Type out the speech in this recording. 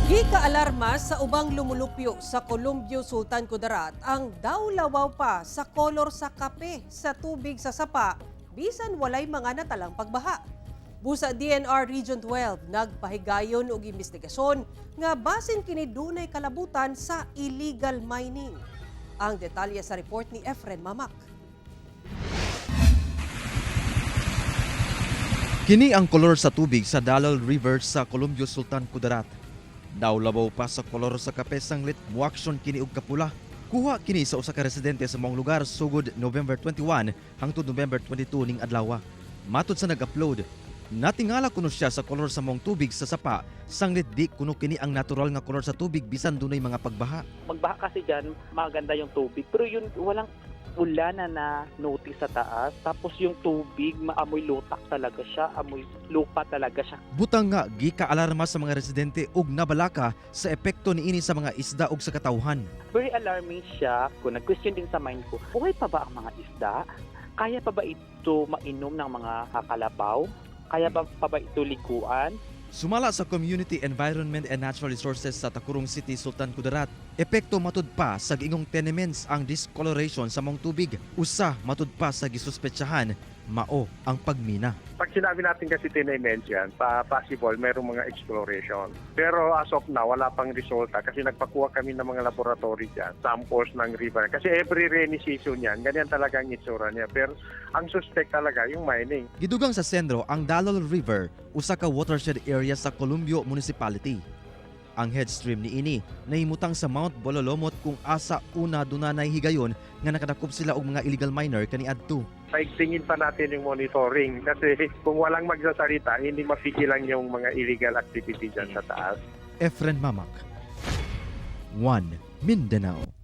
Gika-alarma sa ubang lumulupyo sa Columbio, Sultan Kudarat ang dawlawaw pa sa kolor sa kape sa tubig sa sapa bisan walay mga natalang pagbaha. Busa DNR Region 12 nagpahigayon og investigasyon nga basin kini dunay kalabutan sa illegal mining. Ang detalye sa report ni Efren Mamak. Kini ang kolor sa tubig sa Dalal River sa Columbio, Sultan Kudarat. Dawlabaw pa sa kolor sa kape sanglit muaksyon kini og kapula. Kuha kini sa usa ka residente sa maong lugar sugod November 21 hangtod November 22 ning adlaw. Matud sa nag-upload, natingala kuno siya sa kolor sa maong tubig sa sapa sanglit di kuno kini ang natural nga kolor sa tubig bisan dunay mga pagbaha. Magbaha kasi dyan, maganda yung tubig. Pero yun, walang ulan na notice sa taas. Tapos yung tubig, maamoy lutak talaga siya. Amoy lupa talaga siya. Butang nga gika-alarma sa mga residente ug nabalaka sa epekto niini sa mga isda ug sa katawhan. Very alarming siya. Kung nag-question din sa mind ko, buhay pa ba ang mga isda? Kaya pa ba ito mainom ng mga kakalabaw? Kaya pa ba ito liguan? Sumala sa Community Environment and Natural Resources sa Takurong City, Sultan Kudarat, epekto matud pa sa giingong tenements ang discoloration sa mong tubig. Usa matud pa sa gisuspetsahan, mao ang pagmina. Pag sinabi natin kasi tenements yan, possible mayroong mga exploration. Pero as of now, wala pang resulta kasi nagpakuha kami ng mga laboratory dyan, samples ng river. Kasi every rainy season yan, ganyan talaga ang itsura niya. Pero ang suspect talaga yung mining. Gidugang sa sentro ang Dalal River, usa ka watershed area sa Columbio Municipality. Ang headstream ni ini nahimutang sa Mount Bololomot kung asa una dunay higayon nga nakadakop sila og mga illegal miner kaniadto. Paigtingin pa natin yung monitoring kasi kung walang magsasalita, hindi mapigilan yung mga illegal activity dyan sa taas. Efren Mamak, 1 Mindanao.